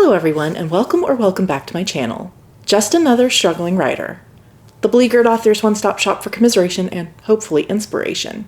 Hello everyone, and welcome back to my channel. Just another struggling writer. The Beleaguered Authors one-stop shop for commiseration and hopefully inspiration.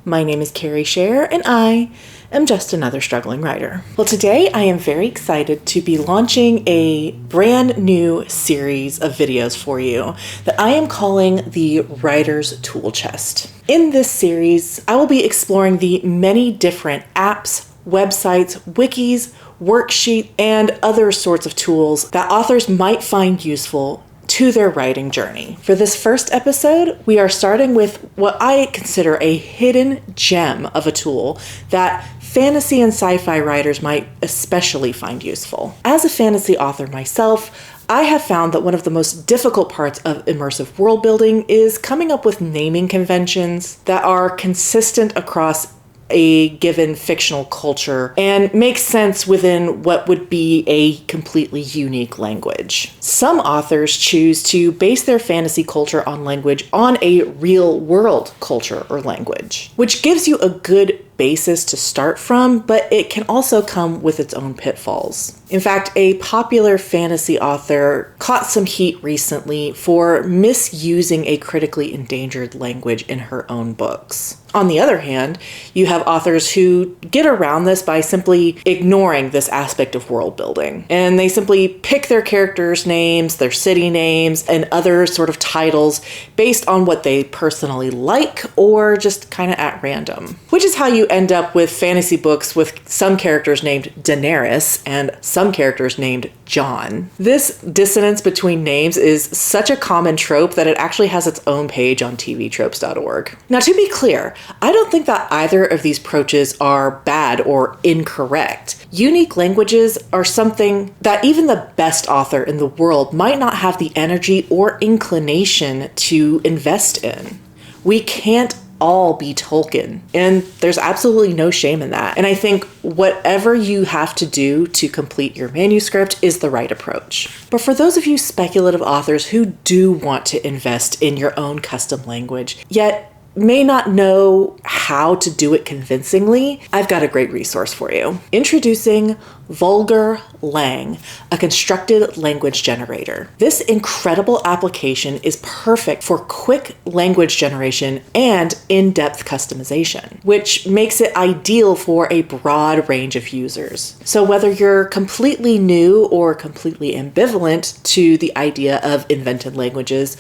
My name is Carrie Scher, and I am just another struggling writer. Well, today I am very excited to be launching a brand new series of videos for you that I am calling the Writer's Tool Chest. In this series, I will be exploring the many different apps, websites, wikis, worksheet, and other sorts of tools that authors might find useful to their writing journey. For this first episode, we are starting with what I consider a hidden gem of a tool that fantasy and sci-fi writers might especially find useful. As a fantasy author myself, I have found that one of the most difficult parts of immersive world building is coming up with naming conventions that are consistent across a given fictional culture and makes sense within what would be a completely unique language. Some authors choose to base their fantasy culture on language on a real world culture or language, which gives you a good basis to start from, but it can also come with its own pitfalls. In fact, a popular fantasy author caught some heat recently for misusing a critically endangered language in her own books. On the other hand, you have authors who get around this by simply ignoring this aspect of world building. And they simply pick their characters' names, their city names, and other sort of titles based on what they personally like or just kind of at random. Which is how you end up with fantasy books with some characters named Daenerys and some characters named John. This dissonance between names is such a common trope that it actually has its own page on tvtropes.org. Now, to be clear, I don't think that either of these approaches are bad or incorrect. Unique languages are something that even the best author in the world might not have the energy or inclination to invest in. We can't all be Tolkien, and there's absolutely no shame in that. And I think whatever you have to do to complete your manuscript is the right approach. But for those of you speculative authors who do want to invest in your own custom language, yet may not know how to do it convincingly, I've got a great resource for you. Introducing Vulgar Lang, a constructed language generator. This incredible application is perfect for quick language generation and in-depth customization, which makes it ideal for a broad range of users. So whether you're completely new or completely ambivalent to the idea of invented languages,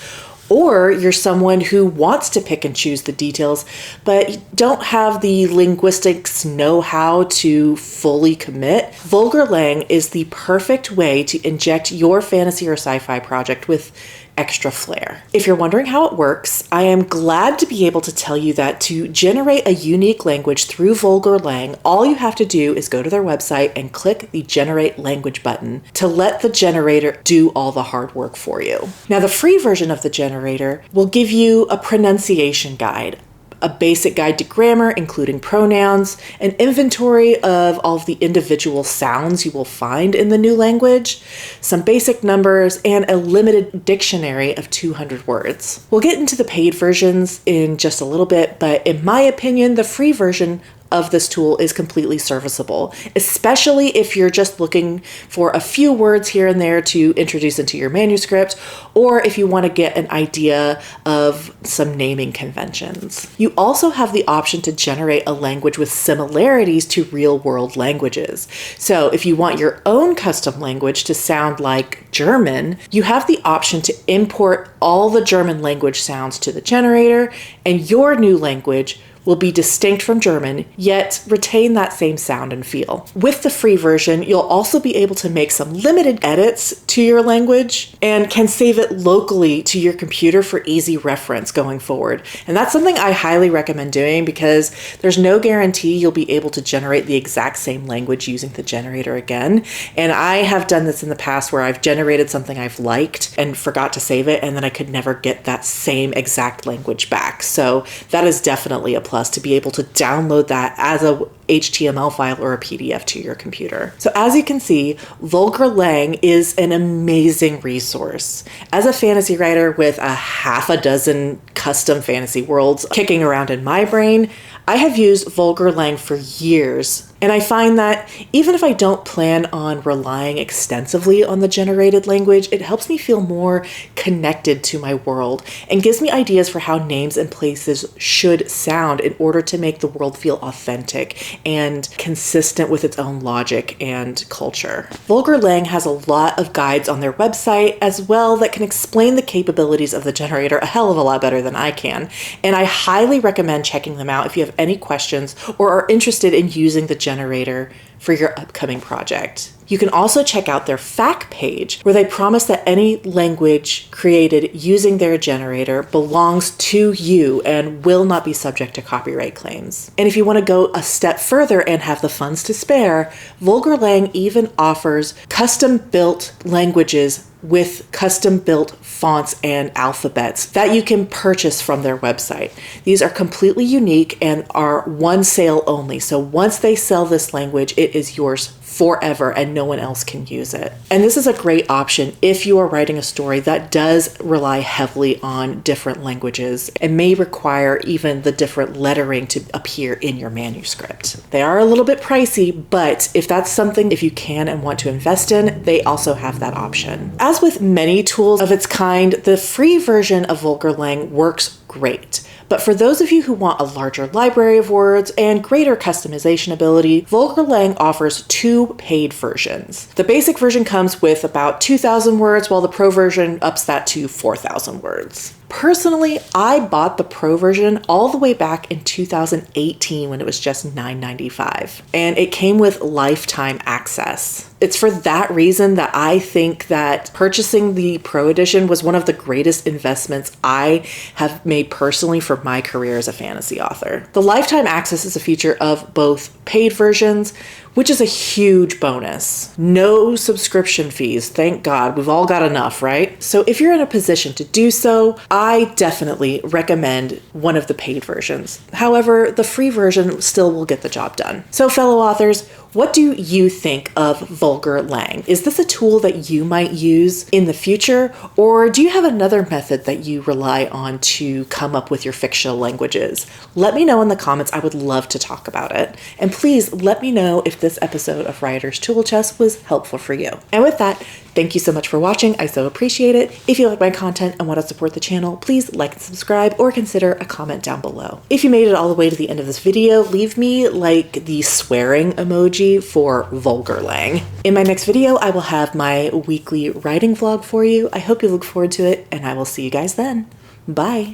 or you're someone who wants to pick and choose the details, but don't have the linguistics know-how to fully commit, Vulgar Lang is the perfect way to inject your fantasy or sci-fi project with extra flair. If you're wondering how it works, I am glad to be able to tell you that to generate a unique language through Vulgar Lang, all you have to do is go to their website and click the Generate Language button to let the generator do all the hard work for you. Now, the free version of the generator will give you a pronunciation guide, a basic guide to grammar, including pronouns, an inventory of all of the individual sounds you will find in the new language, some basic numbers, and a limited dictionary of 200 words. We'll get into the paid versions in just a little bit, but in my opinion, the free version of this tool is completely serviceable, especially if you're just looking for a few words here and there to introduce into your manuscript, or if you want to get an idea of some naming conventions. You also have the option to generate a language with similarities to real-world languages. So if you want your own custom language to sound like German, you have the option to import all the German language sounds to the generator, and your new language will be distinct from German, yet retain that same sound and feel. With the free version, you'll also be able to make some limited edits to your language and can save it locally to your computer for easy reference going forward. And that's something I highly recommend doing because there's no guarantee you'll be able to generate the exact same language using the generator again. And I have done this in the past where I've generated something I've liked and forgot to save it, and then I could never get that same exact language back. So that is definitely a plus to be able to download that as a HTML file or a PDF to your computer. So as you can see, Vulgar Lang is an amazing resource. As a fantasy writer with a half a dozen custom fantasy worlds kicking around in my brain, I have used Vulgar Lang for years And I find that even if I don't plan on relying extensively on the generated language, it helps me feel more connected to my world and gives me ideas for how names and places should sound in order to make the world feel authentic and consistent with its own logic and culture. Vulgar Lang has a lot of guides on their website as well that can explain the capabilities of the generator a hell of a lot better than I can. And I highly recommend checking them out if you have any questions or are interested in using the generator for your upcoming project. You can also check out their FAQ page, where they promise that any language created using their generator belongs to you and will not be subject to copyright claims. And if you want to go a step further and have the funds to spare, Vulgar Lang even offers custom-built languages with custom-built fonts and alphabets that you can purchase from their website. These are completely unique and are one sale only. So once they sell this language, it is yours forever and no one else can use it. And this is a great option if you are writing a story that does rely heavily on different languages and may require even the different lettering to appear in your manuscript. They are a little bit pricey, but if that's something if you can and want to invest in, they also have that option. As with many tools of its kind, the free version of Vulgar Lang works great. But for those of you who want a larger library of words and greater customization ability, Vulgar Lang offers two paid versions. The basic version comes with about 2,000 words, while the pro version ups that to 4,000 words. Personally, I bought the pro version all the way back in 2018 when it was just $9.95, and it came with lifetime access. It's for that reason that I think that purchasing the pro edition was one of the greatest investments I have made personally for my career as a fantasy author. The lifetime access is a feature of both paid versions, which is a huge bonus. No subscription fees, thank God. We've all got enough, right? So if you're in a position to do so, I definitely recommend one of the paid versions. However, the free version still will get the job done. So fellow authors, what do you think of Vulgar Lang? Is this a tool that you might use in the future, or do you have another method that you rely on to come up with your fictional languages? Let me know in the comments. I would love to talk about it. And please let me know if this episode of Writer's Tool Chest was helpful for you. And with that, thank you so much for watching. I so appreciate it. If you like my content and want to support the channel, please like and subscribe or consider a comment down below. If you made it all the way to the end of this video, leave me like the swearing emoji for Vulgar Lang. In my next video, I will have my weekly writing vlog for you. I hope you look forward to it, and I will see you guys then. Bye.